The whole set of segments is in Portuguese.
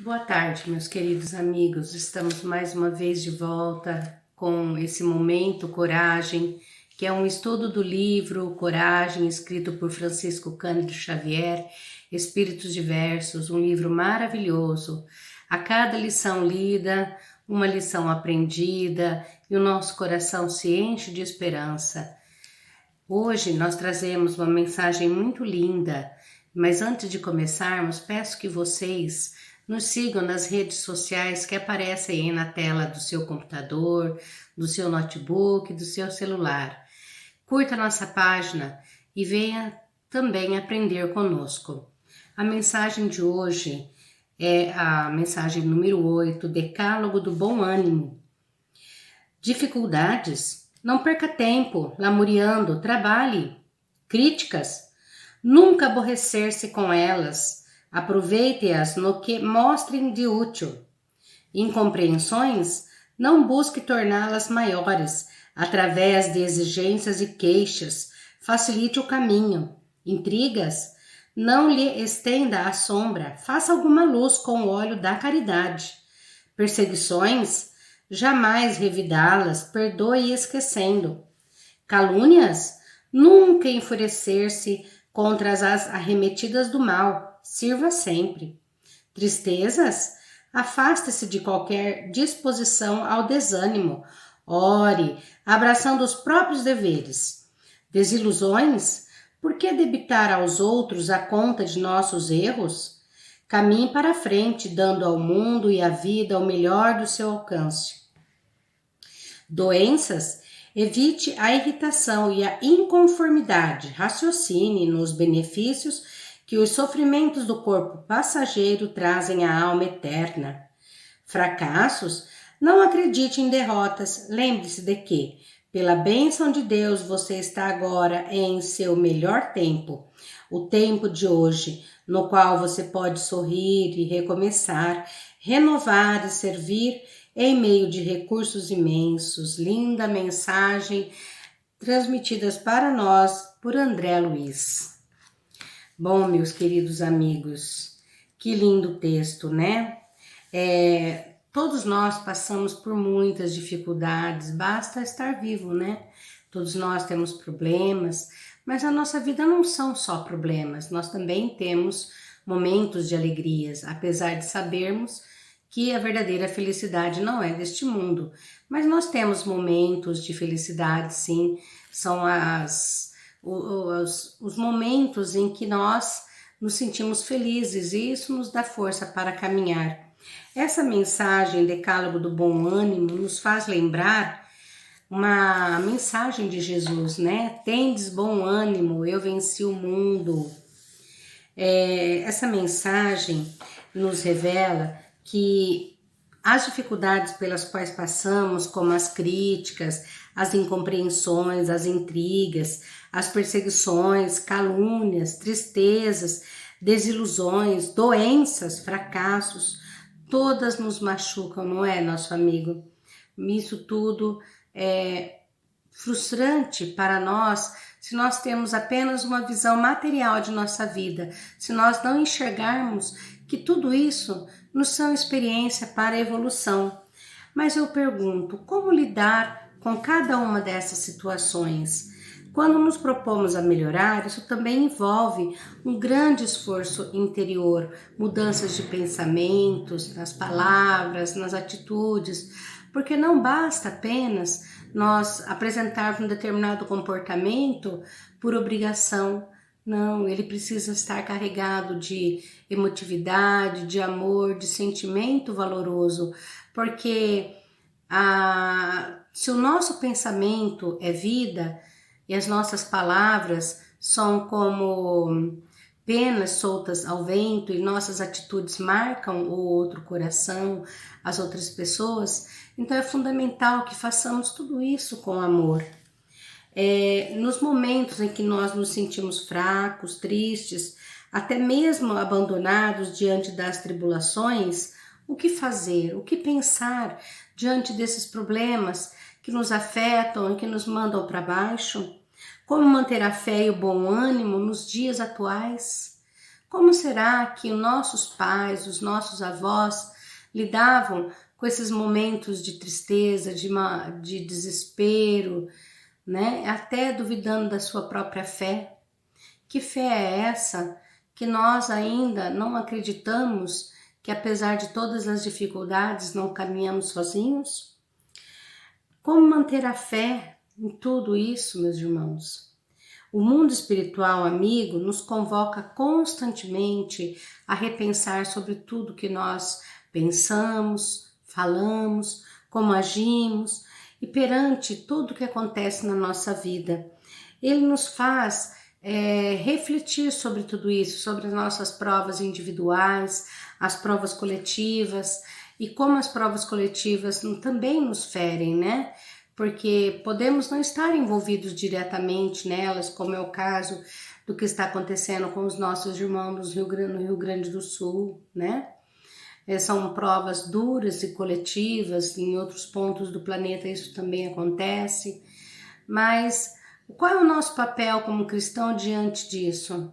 Boa tarde, meus queridos amigos. Estamos mais uma vez de volta com esse momento Coragem, que é um estudo do livro Coragem, escrito por Francisco Cândido Xavier, Espíritos Diversos, um livro maravilhoso. A cada lição lida, uma lição aprendida e o nosso coração se enche de esperança. Hoje nós trazemos uma mensagem muito linda, mas antes de começarmos, peço que vocês nos sigam nas redes sociais que aparecem aí na tela do seu computador, do seu notebook, do seu celular. Curta nossa página e venha também aprender conosco. A mensagem de hoje é a mensagem número 8, Decálogo do Bom Ânimo. Dificuldades? Não perca tempo lamuriando, trabalhe. Críticas? Nunca aborrecer-se com elas. Aproveite-as no que mostrem de útil. Incompreensões? Não busque torná-las maiores, através de exigências e queixas. Facilite o caminho. Intrigas? Não lhe estenda a sombra, faça alguma luz com o óleo da caridade. Perseguições? Jamais revidá-las, perdoe esquecendo. Calúnias? Nunca enfurecer-se contra as arremetidas do mal, sirva sempre. Tristezas? Afaste-se de qualquer disposição ao desânimo, ore, abraçando os próprios deveres. Desilusões? Por que debitar aos outros a conta de nossos erros? Caminhe para a frente, dando ao mundo e à vida o melhor do seu alcance. Doenças? Evite a irritação e a inconformidade. Raciocine nos benefícios que os sofrimentos do corpo passageiro trazem à alma eterna. Fracassos? Não acredite em derrotas. Lembre-se de que, pela bênção de Deus, você está agora em seu melhor tempo. O tempo de hoje, no qual você pode sorrir e recomeçar, renovar e servir em meio de recursos imensos. Linda mensagem transmitidas para nós por André Luiz. Bom, meus queridos amigos, que lindo texto, né? Todos nós passamos por muitas dificuldades, basta estar vivo, né? Todos nós temos problemas, mas a nossa vida não são só problemas, nós também temos momentos de alegrias, apesar de sabermos que a verdadeira felicidade não é deste mundo. Mas nós temos momentos de felicidade, sim, são os momentos em que nós nos sentimos felizes e isso nos dá força para caminhar. Essa mensagem, Decálogo do Bom Ânimo, nos faz lembrar uma mensagem de Jesus, né? Tendes bom ânimo, eu venci o mundo. Essa mensagem nos revela que as dificuldades pelas quais passamos, como as críticas, as incompreensões, as intrigas, as perseguições, calúnias, tristezas, desilusões, doenças, fracassos, todas nos machucam, não é, nosso amigo? Isso tudo é frustrante para nós se nós temos apenas uma visão material de nossa vida, se nós não enxergarmos que tudo isso nos são experiência para a evolução. Mas eu pergunto, como lidar com cada uma dessas situações? Quando nos propomos a melhorar, isso também envolve um grande esforço interior, mudanças de pensamentos, nas palavras, nas atitudes, porque não basta apenas nós apresentarmos um determinado comportamento por obrigação. Não, ele precisa estar carregado de emotividade, de amor, de sentimento valoroso, porque se o nosso pensamento é vida e as nossas palavras são como penas soltas ao vento e nossas atitudes marcam o outro coração, as outras pessoas, então é fundamental que façamos tudo isso com amor. Nos momentos em que nós nos sentimos fracos, tristes, até mesmo abandonados diante das tribulações, o que fazer, o que pensar diante desses problemas que nos afetam e que nos mandam para baixo? Como manter a fé e o bom ânimo nos dias atuais? Como será que os nossos pais, os nossos avós lidavam com esses momentos de tristeza, de desespero, né? Até duvidando da sua própria fé? Que fé é essa que nós ainda não acreditamos que, apesar de todas as dificuldades, não caminhamos sozinhos? Como manter a fé em tudo isso, meus irmãos? O mundo espiritual amigo nos convoca constantemente a repensar sobre tudo que nós pensamos, falamos, como agimos e perante tudo que acontece na nossa vida. Ele nos faz refletir sobre tudo isso, sobre as nossas provas individuais, as provas coletivas e como as provas coletivas também nos ferem, né? Porque podemos não estar envolvidos diretamente nelas, como é o caso do que está acontecendo com os nossos irmãos no Rio Grande do Sul, né? São provas duras e coletivas, em outros pontos do planeta isso também acontece, mas qual é o nosso papel como cristão diante disso?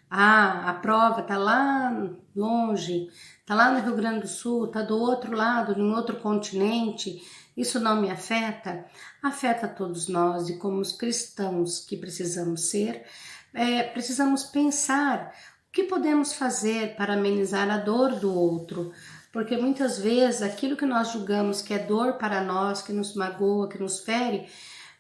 Ah, a prova está lá longe, está lá no Rio Grande do Sul, está do outro lado, em outro continente, isso não me afeta? Afeta todos nós e como os cristãos que precisamos ser, precisamos pensar o que podemos fazer para amenizar a dor do outro, porque muitas vezes aquilo que nós julgamos que é dor para nós, que nos magoa, que nos fere,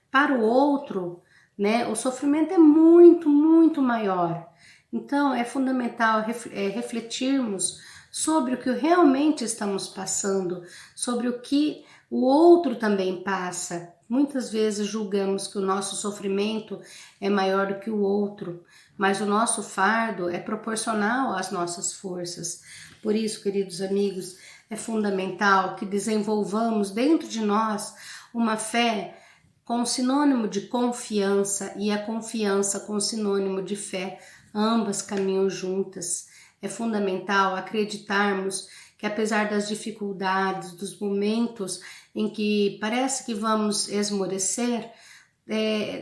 para o outro, né, o sofrimento é muito, muito maior. Então, é fundamental refletirmos sobre o que realmente estamos passando, sobre o que o outro também passa. Muitas vezes julgamos que o nosso sofrimento é maior do que o outro, mas o nosso fardo é proporcional às nossas forças. Por isso, queridos amigos, é fundamental que desenvolvamos dentro de nós uma fé com sinônimo de confiança e a confiança com sinônimo de fé, ambas caminham juntas. É fundamental acreditarmos que, apesar das dificuldades, dos momentos em que parece que vamos esmorecer,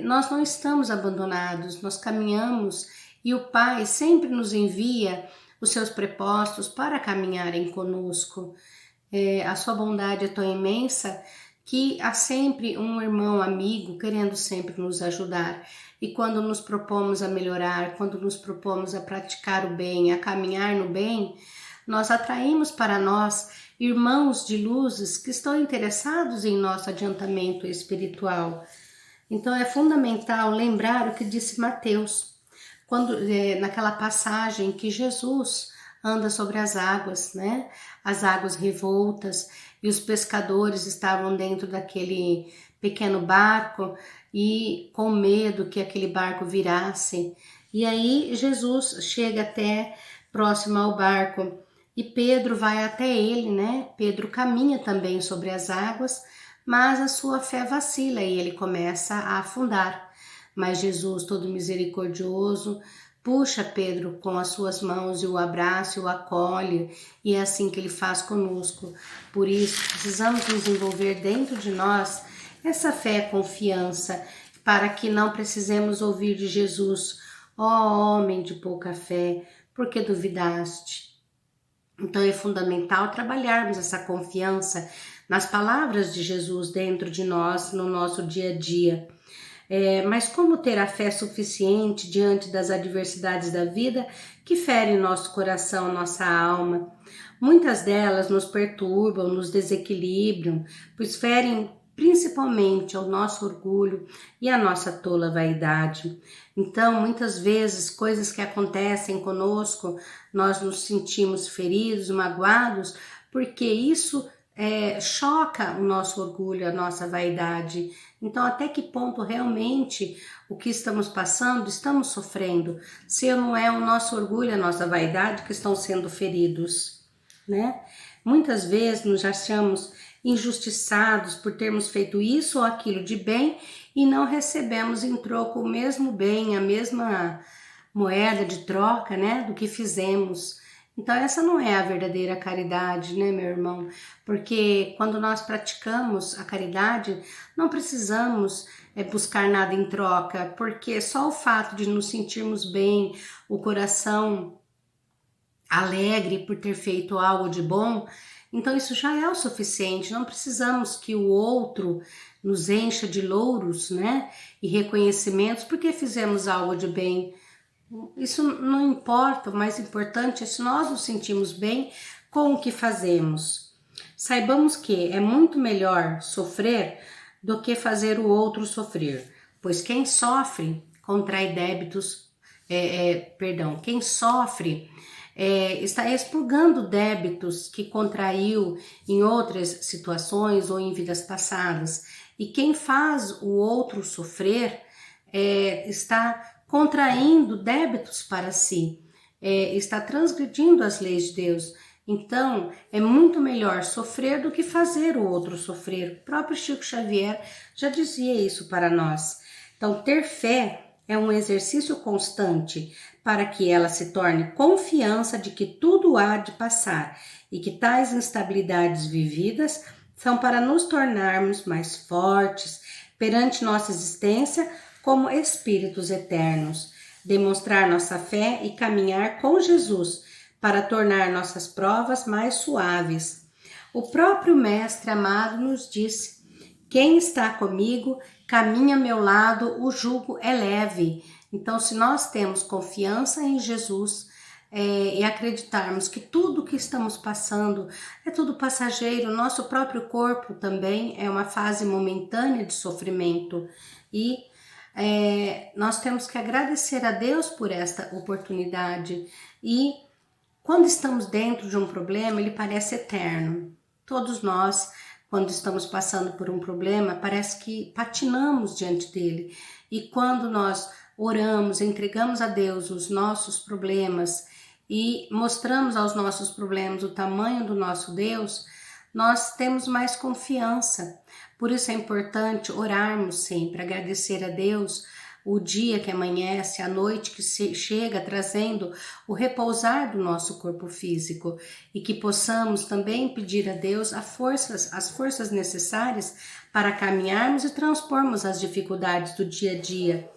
nós não estamos abandonados, nós caminhamos e o Pai sempre nos envia os seus prepostos para caminharem conosco. A sua bondade é tão imensa que há sempre um irmão amigo querendo sempre nos ajudar. E quando nos propomos a melhorar, quando nos propomos a praticar o bem, a caminhar no bem, nós atraímos para nós irmãos de luzes que estão interessados em nosso adiantamento espiritual. Então é fundamental lembrar o que disse Mateus, quando naquela passagem que Jesus anda sobre as águas, né? As águas revoltas, e os pescadores estavam dentro daquele pequeno barco e com medo que aquele barco virasse. E aí Jesus chega até próximo ao barco e Pedro vai até ele, né? Pedro caminha também sobre as águas, mas a sua fé vacila e ele começa a afundar. Mas Jesus, todo misericordioso, puxa Pedro com as suas mãos e o abraça e o acolhe, e é assim que ele faz conosco. Por isso, precisamos desenvolver dentro de nós essa fé e confiança, para que não precisemos ouvir de Jesus: ó homem de pouca fé, por que duvidaste? Então é fundamental trabalharmos essa confiança nas palavras de Jesus dentro de nós, no nosso dia a dia. Mas como ter a fé suficiente diante das adversidades da vida que ferem nosso coração, nossa alma? Muitas delas nos perturbam, nos desequilibram, pois ferem principalmente ao nosso orgulho e à nossa tola vaidade. Então, muitas vezes, coisas que acontecem conosco, nós nos sentimos feridos, magoados, porque isso choca o nosso orgulho, a nossa vaidade. Então, até que ponto realmente o que estamos passando, estamos sofrendo, se não é o nosso orgulho, a nossa vaidade que estão sendo feridos, né? Muitas vezes nos achamos injustiçados por termos feito isso ou aquilo de bem e não recebemos em troco o mesmo bem, a mesma moeda de troca, né, do que fizemos. Então essa não é a verdadeira caridade, né, meu irmão? Porque quando nós praticamos a caridade, não precisamos buscar nada em troca, porque só o fato de nos sentirmos bem, o coração alegre por ter feito algo de bom, então isso já é o suficiente. Não precisamos que o outro nos encha de louros, né, e reconhecimentos porque fizemos algo de bem. Isso não importa, o mais importante é se nós nos sentimos bem com o que fazemos. Saibamos que é muito melhor sofrer do que fazer o outro sofrer, pois quem sofre contrai débitos, quem sofre está expurgando débitos que contraiu em outras situações ou em vidas passadas. E quem faz o outro sofrer está contraindo débitos para si, está transgredindo as leis de Deus. Então, é muito melhor sofrer do que fazer o outro sofrer. O próprio Chico Xavier já dizia isso para nós. Então, ter fé é um exercício constante para que ela se torne confiança de que tudo há de passar e que tais instabilidades vividas são para nos tornarmos mais fortes perante nossa existência como espíritos eternos, demonstrar nossa fé e caminhar com Jesus para tornar nossas provas mais suaves. O próprio Mestre amado nos disse: quem está comigo, caminha ao meu lado, o jugo é leve. Então, se nós temos confiança em Jesus e acreditarmos que tudo que estamos passando é tudo passageiro, nosso próprio corpo também é uma fase momentânea de sofrimento e nós temos que agradecer a Deus por esta oportunidade. E quando estamos dentro de um problema, ele parece eterno. Todos nós, quando estamos passando por um problema, parece que patinamos diante dele. E quando nós oramos, entregamos a Deus os nossos problemas e mostramos aos nossos problemas o tamanho do nosso Deus, nós temos mais confiança. Por isso é importante orarmos sempre, agradecer a Deus o dia que amanhece, a noite que chega, trazendo o repousar do nosso corpo físico, e que possamos também pedir a Deus as forças necessárias para caminharmos e transpormos as dificuldades do dia a dia.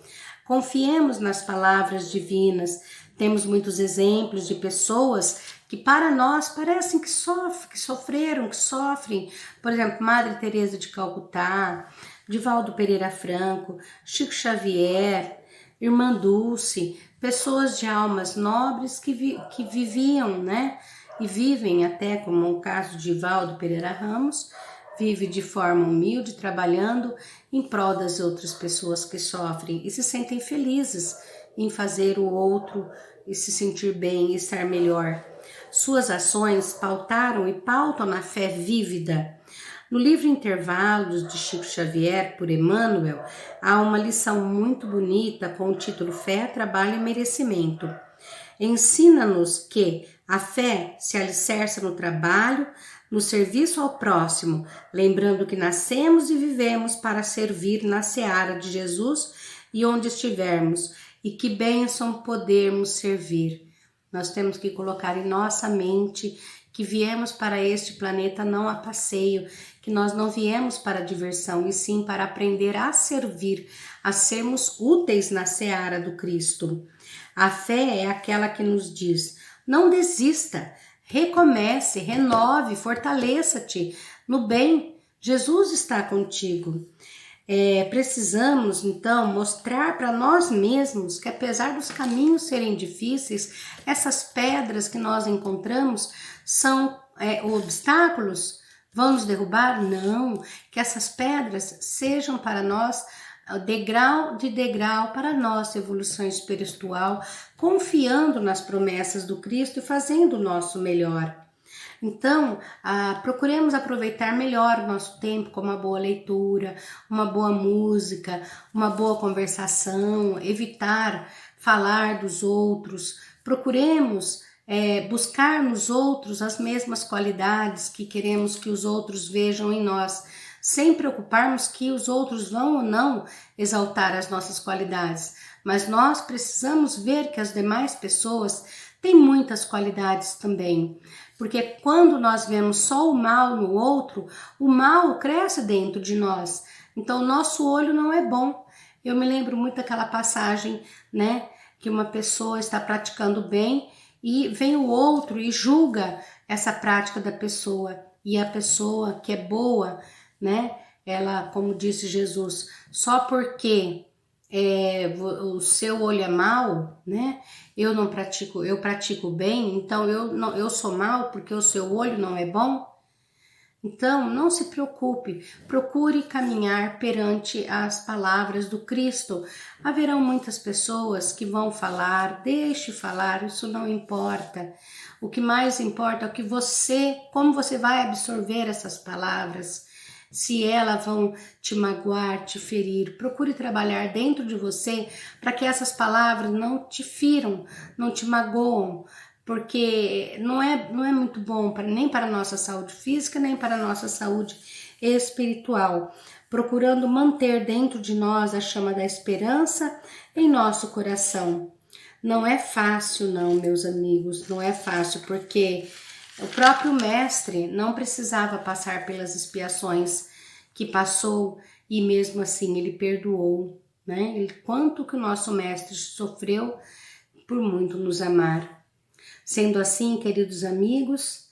Confiemos nas palavras divinas. Temos muitos exemplos de pessoas que para nós parecem que sofrem. Por exemplo, Madre Teresa de Calcutá, Divaldo Pereira Franco, Chico Xavier, Irmã Dulce, pessoas de almas nobres que viviam, né? E vivem até, como o caso de Divaldo Pereira Ramos, vive de forma humilde, trabalhando em prol das outras pessoas que sofrem e se sentem felizes em fazer o outro e se sentir bem e estar melhor. Suas ações pautaram e pautam na fé vívida. No livro Intervalos de Chico Xavier, por Emmanuel, há uma lição muito bonita com o título Fé, Trabalho e Merecimento. Ensina-nos que a fé se alicerça no trabalho, no serviço ao próximo, lembrando que nascemos e vivemos para servir na seara de Jesus e onde estivermos, e que bênção podermos servir. Nós temos que colocar em nossa mente que viemos para este planeta não a passeio, que nós não viemos para diversão, e sim para aprender a servir, a sermos úteis na seara do Cristo. A fé é aquela que nos diz: não desista, recomece, renove, fortaleça-te no bem. Jesus está contigo. Precisamos, então, mostrar para nós mesmos que, apesar dos caminhos serem difíceis, essas pedras que nós encontramos são obstáculos, vão nos derrubar? Não, que essas pedras sejam para nós degrau de degrau para a nossa evolução espiritual, confiando nas promessas do Cristo e fazendo o nosso melhor. Então, procuremos aproveitar melhor o nosso tempo com uma boa leitura, uma boa música, uma boa conversação, evitar falar dos outros. Procuremos buscar nos outros as mesmas qualidades que queremos que os outros vejam em nós, sem preocuparmos que os outros vão ou não exaltar as nossas qualidades. Mas nós precisamos ver que as demais pessoas têm muitas qualidades também. Porque quando nós vemos só o mal no outro, o mal cresce dentro de nós. Então, o nosso olho não é bom. Eu me lembro muito daquela passagem, né? Que uma pessoa está praticando bem e vem o outro e julga essa prática da pessoa. E a pessoa que é boa, né? Ela, como disse Jesus, só porque o seu olho é mau, né? Eu pratico bem, então eu sou mal porque o seu olho não é bom. Então, não se preocupe, procure caminhar perante as palavras do Cristo. Haverão muitas pessoas que vão falar, deixe falar, isso não importa. O que mais importa é o que como você vai absorver essas palavras. Se elas vão te magoar, te ferir, procure trabalhar dentro de você para que essas palavras não te firam, não te magoam, porque não é muito bom nem para a nossa saúde física, nem para a nossa saúde espiritual. Procurando manter dentro de nós a chama da esperança em nosso coração. Não é fácil não, meus amigos, não é fácil, porque o próprio mestre não precisava passar pelas expiações que passou e mesmo assim ele perdoou, né? Quanto que o nosso mestre sofreu por muito nos amar. Sendo assim, queridos amigos,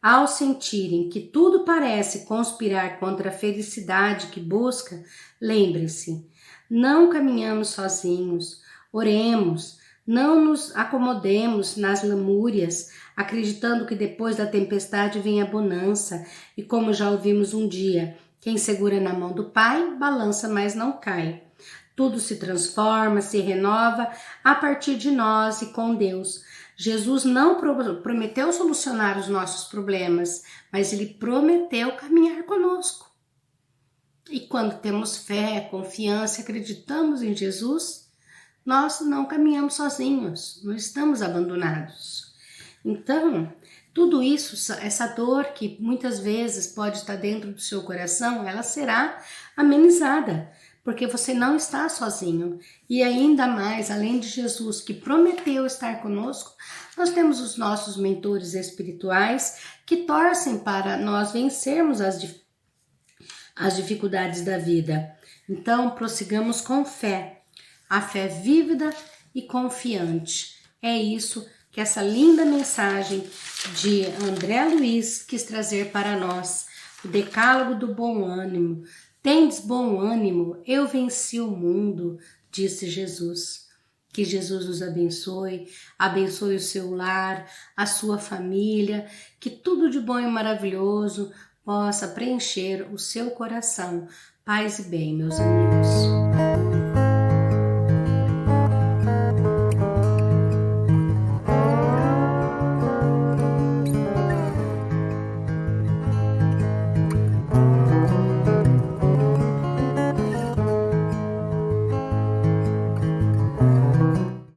ao sentirem que tudo parece conspirar contra a felicidade que busca, lembrem-se, não caminhamos sozinhos, oremos, não nos acomodemos nas lamúrias, acreditando que depois da tempestade vem a bonança, e como já ouvimos um dia, quem segura na mão do Pai, balança, mas não cai. Tudo se transforma, se renova a partir de nós e com Deus. Jesus não prometeu solucionar os nossos problemas, mas ele prometeu caminhar conosco. E quando temos fé, confiança, acreditamos em Jesus, nós não caminhamos sozinhos, não estamos abandonados. Então, tudo isso, essa dor que muitas vezes pode estar dentro do seu coração, ela será amenizada, porque você não está sozinho. E ainda mais, além de Jesus que prometeu estar conosco, nós temos os nossos mentores espirituais que torcem para nós vencermos as dificuldades da vida. Então, prossigamos com fé, a fé vívida e confiante. É isso que essa linda mensagem de André Luiz quis trazer para nós, o decálogo do bom ânimo. Tendes bom ânimo, eu venci o mundo, disse Jesus. Que Jesus os abençoe, abençoe o seu lar, a sua família, que tudo de bom e maravilhoso possa preencher o seu coração. Paz e bem, meus amigos.